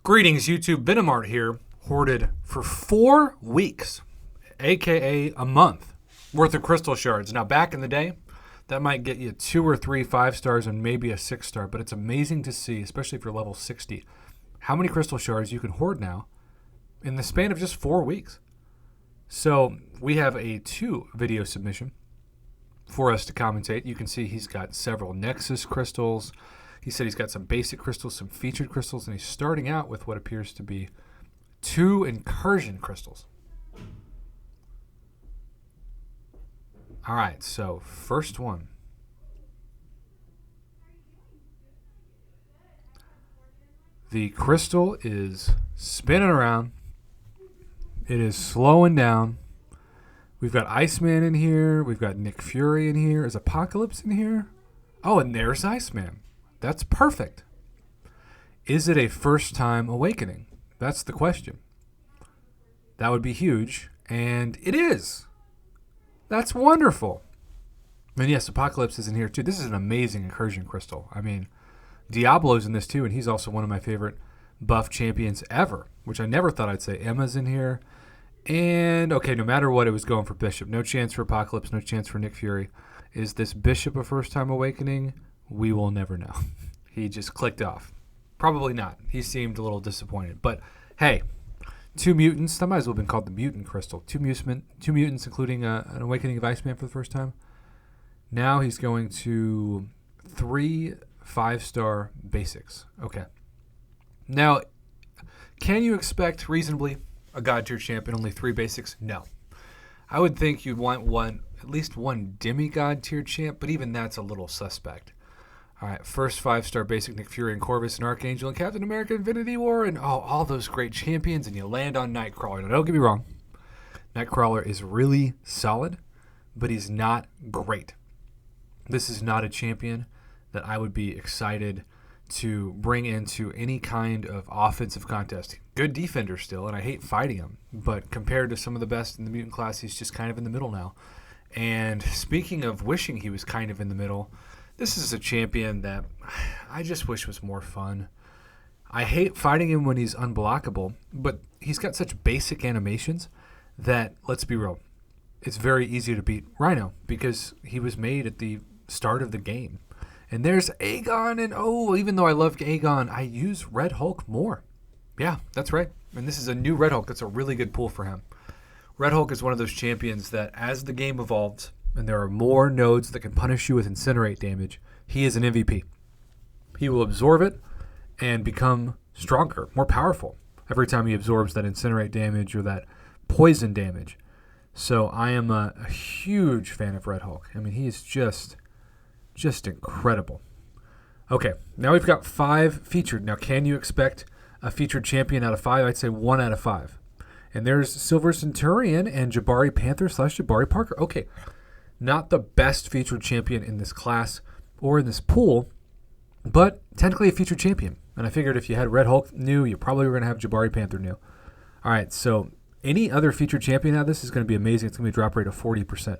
Greetings, YouTube. Venomart here, hoarded for 4 weeks, aka a month, worth of crystal shards. Now, back in the day, that might get you 2 or 3 5-stars and maybe a 6-star, but it's amazing to see, especially if you're level 60, how many crystal shards you can hoard now in the span of just 4 weeks. So we have a 2 video submission for us to commentate. You can see he's got several Nexus crystals. He said he's got some basic crystals, some featured crystals, and he's starting out with what appears to be 2 incursion crystals. All right, so first one. The crystal is spinning around. It is slowing down. We've got Iceman in here. We've got Nick Fury in here. Is Apocalypse in here? Oh, and there's Iceman. That's perfect. Is it a first-time awakening? That's the question. That would be huge, and it is. That's wonderful. And yes, Apocalypse is in here too. This is an amazing incursion crystal. I mean, Diablo's in this too, and he's also one of my favorite buff champions ever, which I never thought I'd say. Emma's in here. And, okay, no matter what, it was going for Bishop. No chance for Apocalypse, no chance for Nick Fury. Is this Bishop a first-time awakening? We will never know. He just clicked off. Probably not. He seemed a little disappointed. But, hey, 2 mutants. That might as well have been called the Mutant Crystal. 2 mutants, including an Awakening of Iceman for the first time. Now he's going to 3 5-star basics. Okay. Now, can you expect reasonably a God tier champion, only 3 basics? No. I would think you'd want at least one demigod tier champ, but even that's a little suspect. All right, first 5-star basic, Nick Fury and Corvus and Archangel and Captain America Infinity War and all those great champions, and you land on Nightcrawler. Now, don't get me wrong. Nightcrawler is really solid, but he's not great. This is not a champion that I would be excited to bring into any kind of offensive contest. Good defender still, and I hate fighting him, but compared to some of the best in the mutant class, he's just kind of in the middle now. And speaking of wishing he was kind of in the middle, this is a champion that I just wish was more fun. I hate fighting him when he's unblockable, but he's got such basic animations that, let's be real, it's very easy to beat Rhino because he was made at the start of the game. And there's Aegon, and even though I love Aegon, I use Red Hulk more. Yeah, that's right. And this is a new Red Hulk. That's a really good pull for him. Red Hulk is one of those champions that as the game evolves, and there are more nodes that can punish you with incinerate damage, he is an MVP. He will absorb it and become stronger, more powerful every time he absorbs that incinerate damage or that poison damage. So I am a huge fan of Red Hulk. I mean, he is just incredible. Okay, now we've got 5 featured. Now, can you expect a featured champion out of 5? I'd say 1 out of 5. And there's Silver Centurion and Jabari Panther / Jabari Parker. Okay, not the best featured champion in this class or in this pool, but technically a featured champion. And I figured if you had Red Hulk new, you probably were going to have Jabari Panther new. All right, so any other featured champion out of this is going to be amazing. It's going to be a drop rate of 40%.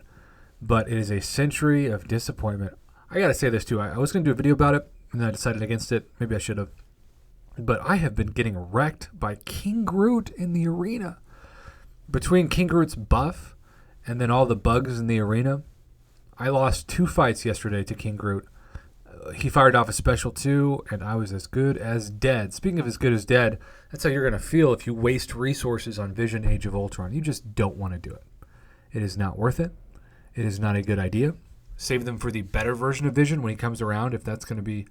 But it is a century of disappointment. I got to say this too. I was going to do a video about it, and then I decided against it. Maybe I should have. But I have been getting wrecked by King Groot in the arena. Between King Groot's buff and then all the bugs in the arena, I lost 2 fights yesterday to King Groot. He fired off a special 2, and I was as good as dead. Speaking of as good as dead, that's how you're going to feel if you waste resources on Vision Age of Ultron. You just don't want to do it. It is not worth it. It is not a good idea. Save them for the better version of Vision when he comes around, if that's going to be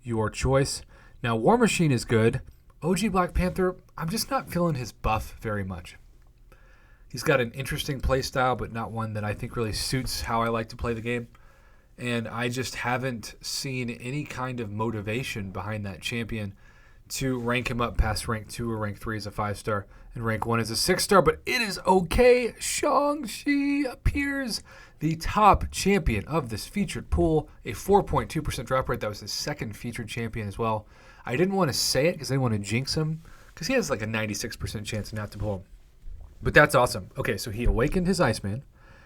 your choice. Now, War Machine is good. OG Black Panther, I'm just not feeling his buff very much. He's got an interesting play style, but not one that I think really suits how I like to play the game. And I just haven't seen any kind of motivation behind that champion to rank him up past rank 2 or rank 3 as a 5-star and rank 1 as a 6-star. But it is okay. Shang-Chi appears the top champion of this featured pool, a 4.2% drop rate. That was his second featured champion as well. I didn't want to say it because I didn't want to jinx him because he has like a 96% chance not to pull him. But that's awesome. Okay, so he awakened his Iceman.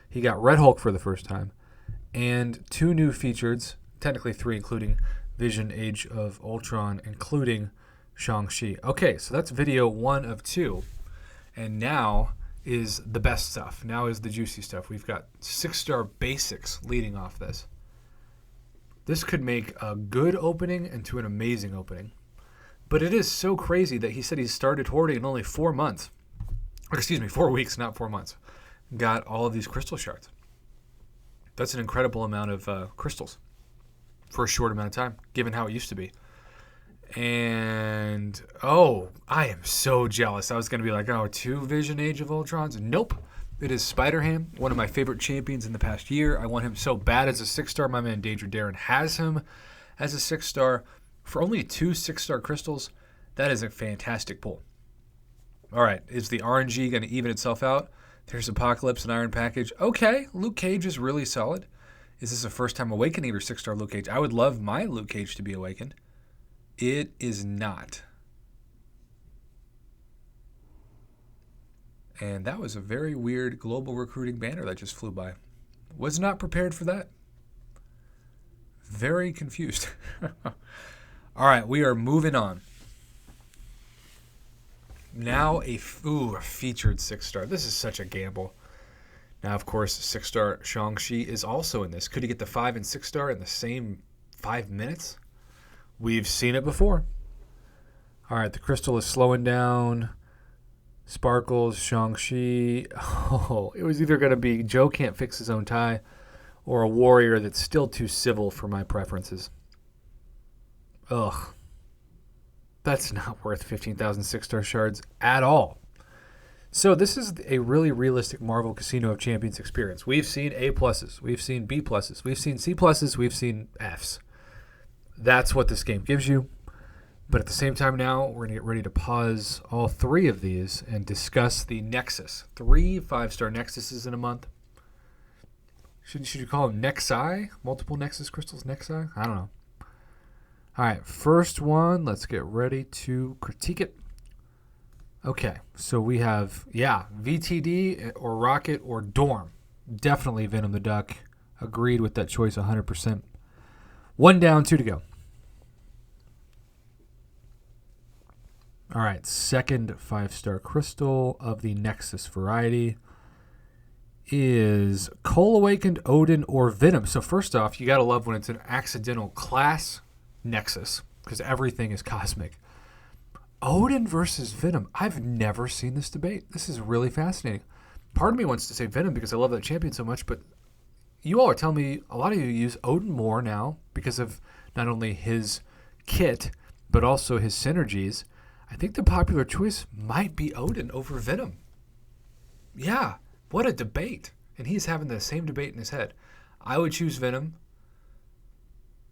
He got Red Hulk for the first time. And 2 new features, technically 3, including Vision Age of Ultron, including Shang-Chi. Okay, so that's video 1 of 2. And now is the best stuff. Now is the juicy stuff. We've got 6-star basics leading off this. This could make a good opening into an amazing opening. But it is so crazy that he said he started hoarding in only 4 months. Or excuse me, 4 weeks, not 4 months. Got all of these crystal shards. That's an incredible amount of crystals for a short amount of time, given how it used to be. And, oh, I am so jealous. I was going to be like, 2 Vision Age of Ultrons. Nope. It is Spider-Ham, one of my favorite champions in the past year. I want him so bad as a 6-star. My man Danger Darren has him as a 6-star. For only 2 6-star crystals, that is a fantastic pull. All right, is the RNG going to even itself out? There's Apocalypse and Iron Package. Okay, Luke Cage is really solid. Is this a first-time awakening or 6-star Luke Cage? I would love my Luke Cage to be awakened. It is not. And that was a very weird global recruiting banner that just flew by. Was not prepared for that. Very confused. All right, we are moving on. Now a featured 6-star. This is such a gamble. Now, of course, 6-star Shang-Chi is also in this. Could he get the 5 and 6-star in the same 5 minutes? We've seen it before. All right, the crystal is slowing down. Sparkles, Shang-Chi. Oh, it was either going to be Joe can't fix his own tie or a warrior that's still too civil for my preferences. Ugh. That's not worth 15,000 6-star shards at all. So this is a really realistic Marvel Casino of Champions experience. We've seen A+, we've seen B+, we've seen C+, we've seen Fs. That's what this game gives you. But at the same time now, we're going to get ready to pause all 3 of these and discuss the Nexus. 3 5-star Nexuses in a month. Should you call them Nexi? Multiple Nexus crystals? Nexi? I don't know. All right, first one. Let's get ready to critique it. Okay, so we have, VTD or Rocket or Dorm. Definitely Venom the Duck. Agreed with that choice 100%. 1 down, 2 to go. All right, second 5-star crystal of the Nexus variety is Cole Awakened, Odin, or Venom. So first off, you got to love when it's an accidental class Nexus because everything is cosmic. Odin versus Venom. I've never seen this debate. This is really fascinating. Part of me wants to say Venom because I love that champion so much, but you all are telling me a lot of you use Odin more now because of not only his kit, but also his synergies. I think the popular choice might be Odin over Venom. Yeah, what a debate. And he's having the same debate in his head. I would choose Venom,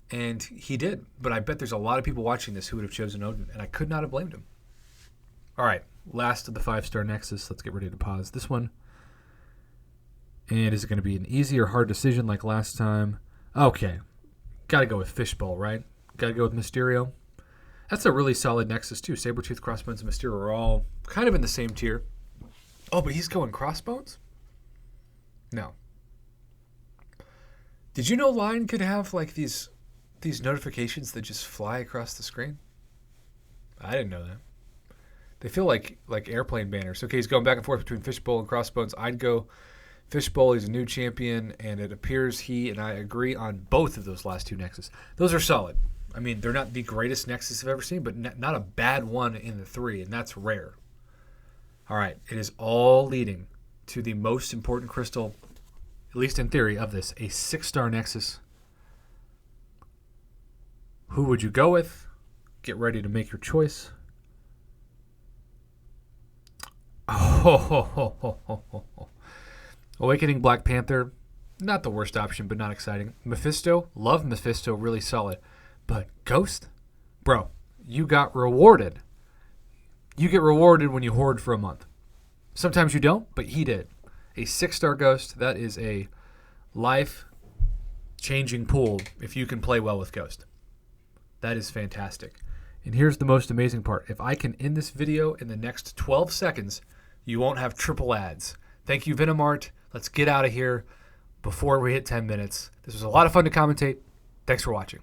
and he did. But I bet there's a lot of people watching this who would have chosen Odin, and I could not have blamed him. All right, last of the 5-star Nexus. Let's get ready to pause this one. And is it going to be an easy or hard decision like last time? Okay, got to go with Fishbowl, right? Got to go with Mysterio. That's a really solid Nexus, too. Sabretooth, Crossbones, and Mysterio are all kind of in the same tier. Oh, but he's going Crossbones? No. Did you know Lion could have, like, these notifications that just fly across the screen? I didn't know that. They feel like airplane banners. Okay, he's going back and forth between Fishbowl and Crossbones. I'd go Fishbowl. He's a new champion, and it appears he and I agree on both of those last 2 Nexus. Those are solid. I mean, they're not the greatest Nexus I've ever seen, but not a bad one in the 3, and that's rare. All right, it is all leading to the most important crystal, at least in theory, of this, a 6-star Nexus. Who would you go with? Get ready to make your choice. Awakening Black Panther, not the worst option, but not exciting. Mephisto, love Mephisto, really solid. But Ghost? Bro, you got rewarded. You get rewarded when you hoard for a month. Sometimes you don't, but he did. A 6-star Ghost, that is a life-changing pool if you can play well with Ghost. That is fantastic. And here's the most amazing part. If I can end this video in the next 12 seconds, you won't have triple ads. Thank you, Venomart. Let's get out of here before we hit 10 minutes. This was a lot of fun to commentate. Thanks for watching.